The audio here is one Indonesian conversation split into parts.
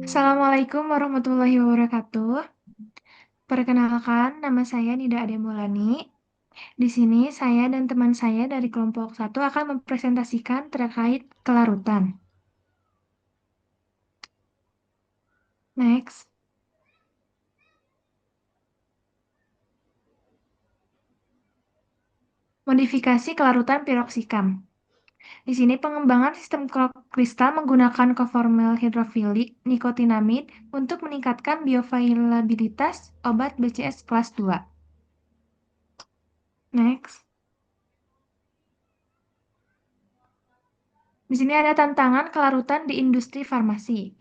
Assalamualaikum warahmatullahi wabarakatuh. Perkenalkan, nama saya Nida Ademulani. Di sini saya dan teman saya dari kelompok satu akan mempresentasikan terkait kelarutan. Next, modifikasi kelarutan piroksikam. Di sini pengembangan sistem kristal menggunakan koformel hidrofilik nikotinamid untuk meningkatkan bioavailabilitas obat BCS kelas 2. Next. Di sini ada tantangan kelarutan di industri farmasi.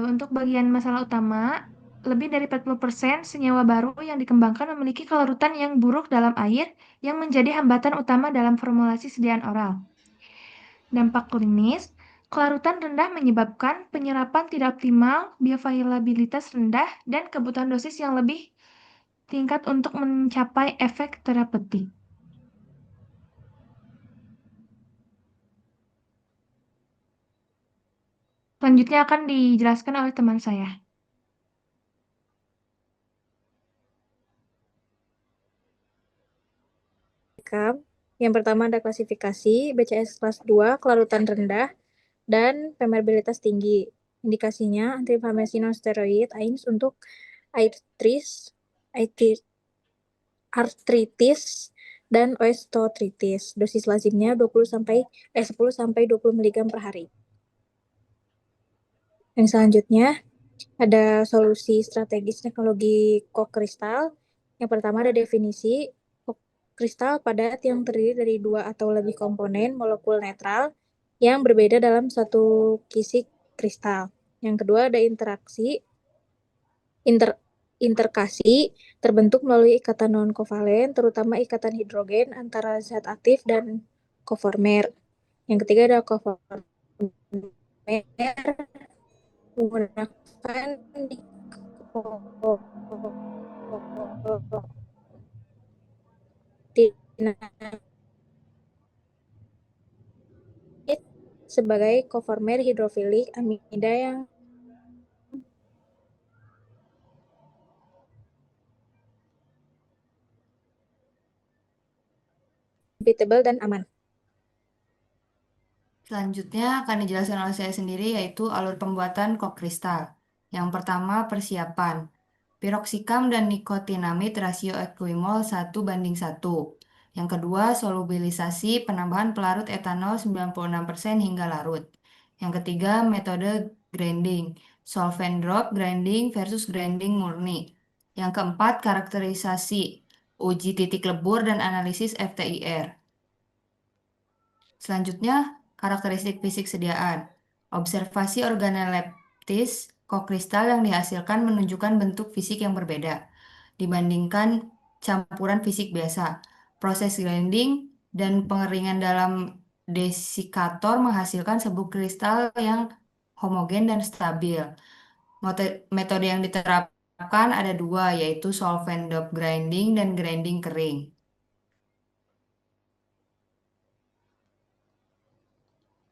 Untuk bagian masalah utama, lebih dari 40% senyawa baru yang dikembangkan memiliki kelarutan yang buruk dalam air yang menjadi hambatan utama dalam formulasi sediaan oral. Dampak klinis, kelarutan rendah menyebabkan penyerapan tidak optimal, bioavailabilitas rendah, dan kebutuhan dosis yang lebih tingkat untuk mencapai efek terapeutik. Selanjutnya akan dijelaskan oleh teman saya. Yang pertama ada klasifikasi BCS kelas 2, kelarutan rendah, dan permeabilitas tinggi. Indikasinya antiinflamasi non-steroid AINS untuk artritis dan osteoartritis. Dosis lazimnya 10 sampai 20 mg per hari. Yang selanjutnya ada solusi strategis teknologi kokristal. Yang pertama ada definisi kristal padat yang terdiri dari 2 atau lebih komponen molekul netral yang berbeda dalam satu kisi kristal. Yang kedua ada interkasi terbentuk melalui ikatan non-kovalen, terutama ikatan hidrogen antara zat aktif dan koformer. Yang ketiga ada koformer menggunakan nikotinamid sebagai koformer hidrofilik amida yang repeatable dan aman. Selanjutnya akan dijelaskan oleh saya sendiri yaitu alur pembuatan kokristal. Yang pertama persiapan. Piroksikam dan nikotinamid rasio equimol 1:1. Yang kedua solubilisasi penambahan pelarut etanol 96% hingga larut. Yang ketiga metode grinding. Solvent drop grinding versus grinding murni. Yang keempat karakterisasi. Uji titik lebur dan analisis FTIR. Selanjutnya, karakteristik fisik sediaan. Observasi organoleptis kokristal yang dihasilkan menunjukkan bentuk fisik yang berbeda dibandingkan campuran fisik biasa. Proses grinding dan pengeringan dalam desikator menghasilkan sebuah kristal yang homogen dan stabil. Metode yang diterapkan ada dua, yaitu solvent dop grinding dan grinding kering.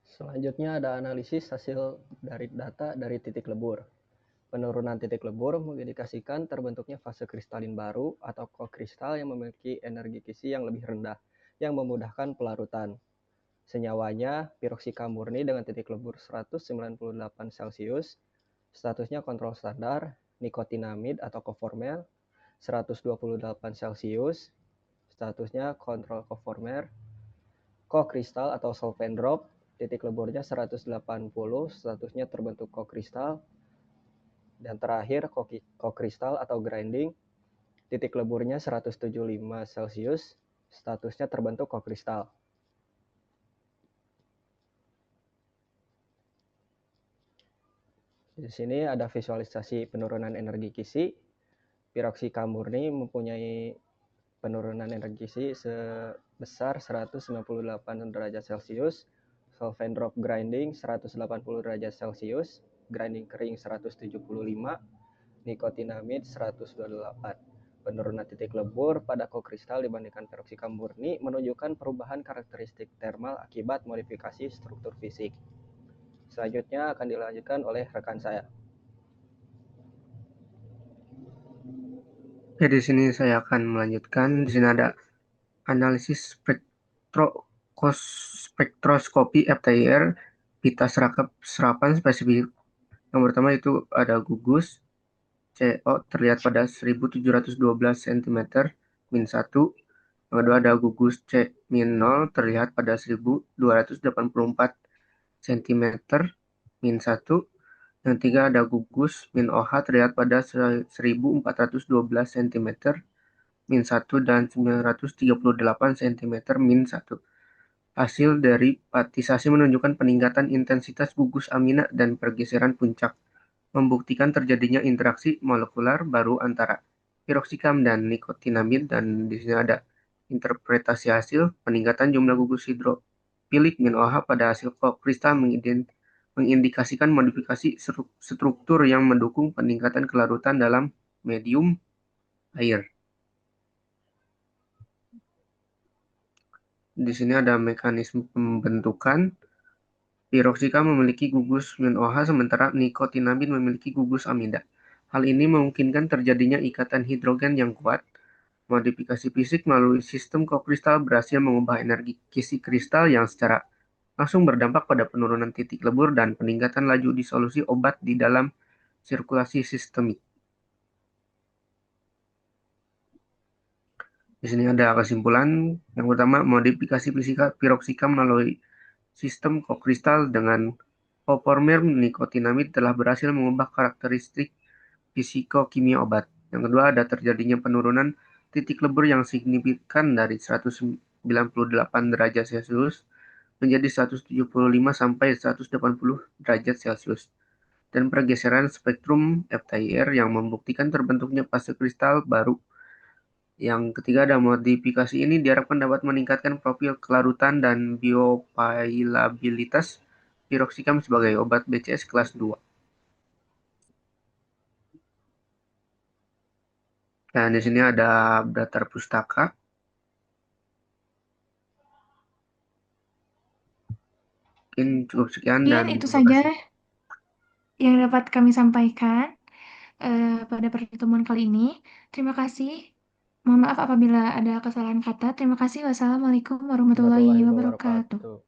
Selanjutnya ada analisis hasil dari data dari titik lebur. Penurunan titik lebur mengindikasikan terbentuknya fase kristalin baru atau kokristal yang memiliki energi kisi yang lebih rendah, yang memudahkan pelarutan. Senyawanya piroksika murni dengan titik lebur 198 Celcius, statusnya kontrol standar, nikotinamid atau koformer 128 Celcius, statusnya kontrol koformer, kokristal atau solvent drop, titik leburnya 180, statusnya terbentuk kokristal, dan terakhir kokristal atau grinding, titik leburnya 175 Celcius, statusnya terbentuk kokristal. Di sini ada visualisasi penurunan energi kisi. Piroksika murni mempunyai penurunan energi kisi sebesar 198 derajat Celcius, solvent drop grinding 180 derajat Celcius, grinding kering 175, nikotinamid 128. Penurunan titik lebur pada kokristal dibandingkan piroksika murni menunjukkan perubahan karakteristik termal akibat modifikasi struktur fisik. Selanjutnya akan dilanjutkan oleh rekan saya. Oke, di sini saya akan melanjutkan. Di sini ada analisis spektroskopi FTIR, pita serapan spesifik. Yang pertama itu ada gugus CO terlihat pada 1712 cm min 1. Yang kedua ada gugus C min 0 terlihat pada 1284 cm min 1. Yang ketiga ada gugus min OH terlihat pada 1412 cm min 1 dan 938 cm min 1. Hasil dari patisasi menunjukkan peningkatan intensitas gugus amina dan pergeseran puncak, membuktikan terjadinya interaksi molekular baru antara piroxicam dan nikotinamid, dan di sini ada interpretasi hasil peningkatan jumlah gugus hidrofilik min OH pada hasil kristal mengindikasikan modifikasi struktur yang mendukung peningkatan kelarutan dalam medium air. Di sini ada mekanisme pembentukan. Piroxicam memiliki gugus min OH sementara nikotinamid memiliki gugus amida. Hal ini memungkinkan terjadinya ikatan hidrogen yang kuat. Modifikasi fisik melalui sistem kokristal berhasil mengubah energi kisi kristal yang secara langsung berdampak pada penurunan titik lebur dan peningkatan laju disolusi obat di dalam sirkulasi sistemik. Di sini ada kesimpulan. Yang pertama, modifikasi fisika piroxicam melalui sistem kokristal dengan poformer nikotinamid telah berhasil mengubah karakteristik fisikokimia obat. Yang kedua, ada terjadinya penurunan titik lebur yang signifikan dari 198 derajat Celcius menjadi 175 sampai 180 derajat Celcius. Dan pergeseran spektrum FTIR yang membuktikan terbentuknya fase kristal baru. Yang ketiga, ada modifikasi ini diharapkan dapat meningkatkan profil kelarutan dan bioavailabilitas piroxicam sebagai obat BCS kelas 2. Dan di sini ada daftar pustaka. Mungkin cukup sekian dan Mungkin itu terima saja kasih. yang dapat kami sampaikan pada pertemuan kali ini. Terima kasih. Mohon maaf apabila ada kesalahan kata. Terima kasih. Wassalamualaikum warahmatullahi Warahmatullahi wabarakatuh. wabarakatuh.